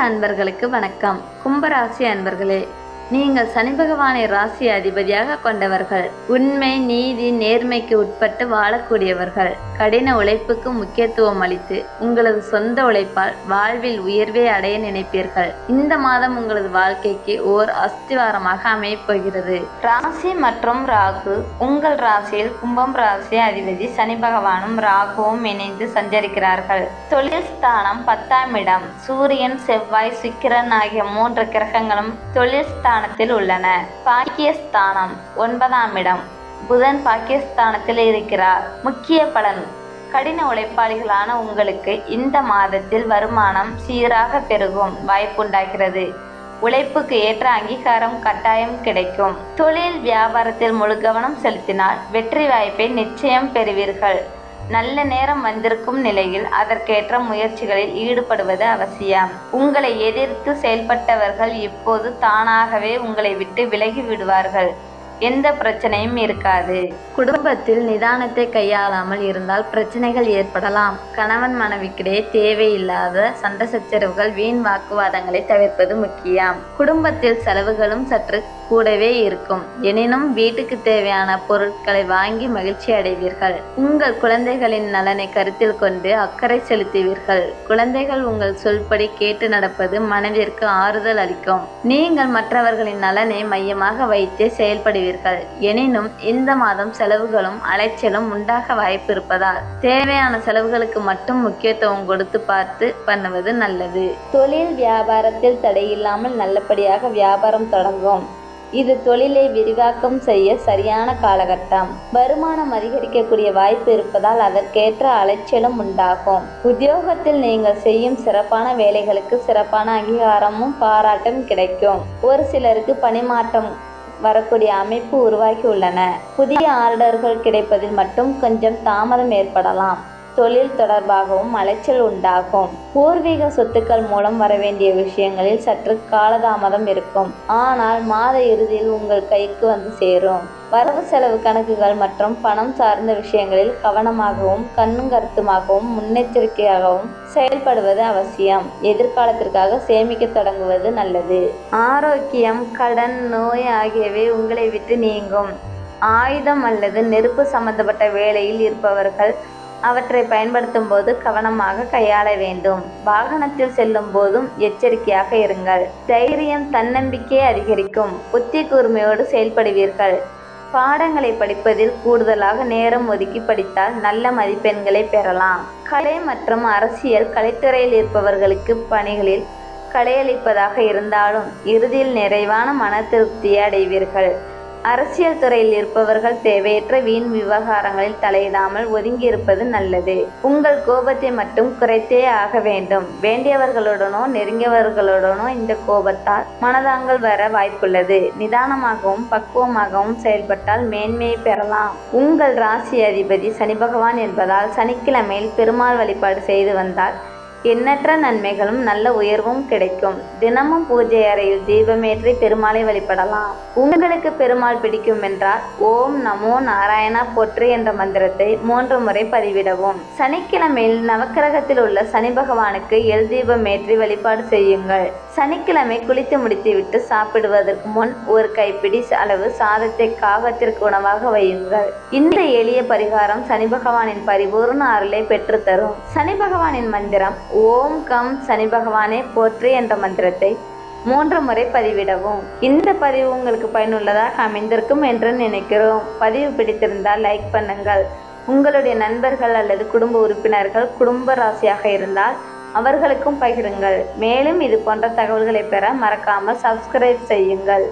அன்பர்களுக்கு வணக்கம். கும்பராசி அன்பர்களே, நீங்கள் சனி பகவானை ராசி அதிபதியாக கொண்டவர்கள். உண்மை, நீதி, நேர்மைக்கு உட்பட்டு வாழக்கூடியவர்கள். கடின உழைப்புக்கு முக்கியத்துவம் அளித்து உங்களது சொந்த உழைப்பால் வாழ்வில் உயர்வை அடைய நினைப்பீர்கள். இந்த மாதம் உங்களது வாழ்க்கைக்கு ஓர் அஸ்திவாரமாக அமையப் போகிறது. ராசி மற்றும் ராகு. உங்கள் ராசியில் கும்பம் ராசி அதிபதி சனி பகவானும் ராகுவும் இணைந்து சஞ்சரிக்கிறார்கள். தொழில் ஸ்தானம் 10ஆம் இடம். சூரியன், செவ்வாய், சுக்கிரன் ஆகிய 3 கிரகங்களும் தொழில் ஸ்தானத்தில் உள்ளன. பாக்கியஸ்தானம் 9ஆம் இடம். புதன் பாக்கியஸ்தானத்தில் இருக்கிறார். முக்கிய பலன்: கடின உழைப்பாளிகளான உங்களுக்கு இந்த மாதத்தில் வருமானம் சீராக பெருகும் வாய்ப்புண்டாகிறது. உழைப்புக்கு ஏற்ற அங்கீகாரம் கட்டாயம் கிடைக்கும். தொழில் வியாபாரத்தில் முழு கவனம் செலுத்தினால் வெற்றி வாய்ப்பை நிச்சயம் பெறுவீர்கள். நல்ல நேரம் வந்திருக்கும் நிலையில் அதற்கேற்ற முயற்சிகளில் ஈடுபடுவது அவசியம். உங்களை எதிர்த்து செயல்பட்டவர்கள் இப்போது தானாகவே உங்களை விட்டு விலகி விடுவார்கள். எந்த பிரச்சனையும் இருக்காது. குடும்பத்தில் நிதானத்தை கையாளாமல் இருந்தால் பிரச்சனைகள் ஏற்படலாம். கணவன் மனைவிக்கிடையே தேவையில்லாத சண்டை சச்சரவுகள், வீண் வாக்குவாதங்களை தவிர்ப்பது முக்கியம். குடும்பத்தில் செலவுகளும் சற்று கூடவே இருக்கும். எனினும் வீட்டுக்கு தேவையான பொருட்களை வாங்கி மகிழ்ச்சி அடைவீர்கள். உங்கள் குழந்தைகளின் நலனை கருத்தில் கொண்டு அக்கறை செலுத்துவீர்கள். குழந்தைகள் உங்கள் சொல்படி கேட்டு நடப்பது மனதிற்கு ஆறுதல் அளிக்கும். நீங்கள் மற்றவர்களின் நலனை மையமாக வைத்து செயல்படுவீர்கள். எனினும் இந்த மாதம் செலவுகளும் அலைச்சலும் உண்டாக வாய்ப்பு இருப்பதால் தேவையான செலவுகளுக்கு மட்டும் முக்கியத்துவம் கொடுத்து பார்த்து பண்ணுவது நல்லது. தொழில் வியாபாரத்தில் தடையில்லாமல் நல்லபடியாக வியாபாரம் தொடங்கும். இது தொழிலை விரிவாக்கம் செய்ய சரியான காலகட்டம். வருமானம் அதிகரிக்கக்கூடிய வாய்ப்பு இருப்பதால் அதற்கேற்ற அலைச்சலும் உண்டாகும். உத்தியோகத்தில் நீங்கள் செய்யும் சிறப்பான வேலைகளுக்கு சிறப்பான அங்கீகாரமும் பாராட்டும் கிடைக்கும். ஒரு சிலருக்கு பணிமாற்றம் வரக்கூடிய அமைப்பு உருவாகி உள்ளன. புதிய ஆர்டர்கள் கிடைப்பதில் மட்டும் கொஞ்சம் தாமதம் ஏற்படலாம். தொழில் தொடர்பாகவும் அலைச்சல் உண்டாகும். பூர்வீக சொத்துக்கள் மூலம் வரவேண்டிய விஷயங்களில் சற்று காலதாமதம் இருக்கும். ஆனால் மாத இறுதியில் உங்கள் கைக்கு வந்து சேரும். வரவு செலவு கணக்குகள் மற்றும் பணம் சார்ந்த விஷயங்களில் கவனமாகவும் கண்ணும் கருத்துமாகவும் முன்னெச்சரிக்கையாகவும் செயல்படுவது அவசியம். எதிர்காலத்திற்காக சேமிக்க தொடங்குவது நல்லது. ஆரோக்கியம், கடன், நோய் ஆகியவை உங்களை விட்டு நீங்கும். ஆயுதம் அல்லது நெருப்பு சம்பந்தப்பட்ட வேலையில் இருப்பவர்கள் அவற்றை பயன்படுத்தும் போது கவனமாக கையாள வேண்டும். வாகனத்தில் செல்லும் போதும் எச்சரிக்கையாக இருங்கள். தைரியம், தன்னம்பிக்கை அதிகரிக்கும். புத்தி கூர்மையோடு செயல்படுவீர்கள். பாடங்களை படிப்பதில் கூடுதலாக நேரம் ஒதுக்கி படித்தால் நல்ல மதிப்பெண்களை பெறலாம். கலை மற்றும் அரசியல், கலைத்துறையில் இருப்பவர்களுக்கு பணிகளில் களையளிப்பதாக இருந்தாலும் இறுதியில் நிறைவான மன திருப்தியை அடைவீர்கள். அரசியல் துறையில் இருப்பவர்கள் தேவையற்ற வீண் விவகாரங்களில் தலையிடாமல் ஒதுங்கி இருப்பது நல்லது. உங்கள் கோபத்தை மட்டும் குறைத்தே ஆக வேண்டும். வேண்டியவர்களுடனோ நெருங்கியவர்களுடனோ இந்த கோபத்தால் மனதாங்கல் வர வாய்ப்புள்ளது. நிதானமாகவும் பக்குவமாகவும் செயல்பட்டால் மேன்மையை பெறலாம். உங்கள் ராசி அதிபதி சனி பகவான் என்பதால் சனிக்கிழமையில் பெருமாள் வழிபாடு செய்து வந்தால் எண்ணற்ற நன்மைகளும் நல்ல உயர்வும் கிடைக்கும். தினமும் பூஜை அறையில் தீபமேற்றி பெருமாளை வழிபடலாம். உங்களுக்கு பெருமாள் பிடிக்கும் என்றால் ஓம் நமோ நாராயணா போற்றி என்ற மந்திரத்தை 3 முறை பதிவிடவும். சனிக்கிழமையில் நவக்கிரகத்தில் உள்ள சனி பகவானுக்கு எல் தீபமேற்றி வழிபாடு செய்யுங்கள். சனிக்கிழமை குளித்து முடித்துவிட்டு சாப்பிடுவதற்கு முன் ஒரு கைப்பிடி அளவு சாதத்தை காகத்திற்கு உணவாக வையுங்கள். இந்த எளிய பரிகாரம் சனி பகவானின் பரிபூர்ண அருளை பெற்றுத்தரும். சனி பகவானின் மந்திரம் ஓம் கம் சனி பகவானே போற்றி என்ற மந்திரத்தை 3 முறை பதிவிடவும். இந்த பதிவு உங்களுக்கு பயனுள்ளதாக அமைந்திருக்கும் என்று நினைக்கிறோம். பதிவு பிடித்திருந்தால் லைக் பண்ணுங்கள். உங்களுடைய நண்பர்கள் அல்லது குடும்ப உறுப்பினர்கள் குடும்ப ராசியாக இருந்தால் அவர்களுக்கும் பகிருங்கள். மேலும் இது போன்ற தகவல்களை பெற மறக்காமல் சப்ஸ்கிரைப் செய்யுங்கள்.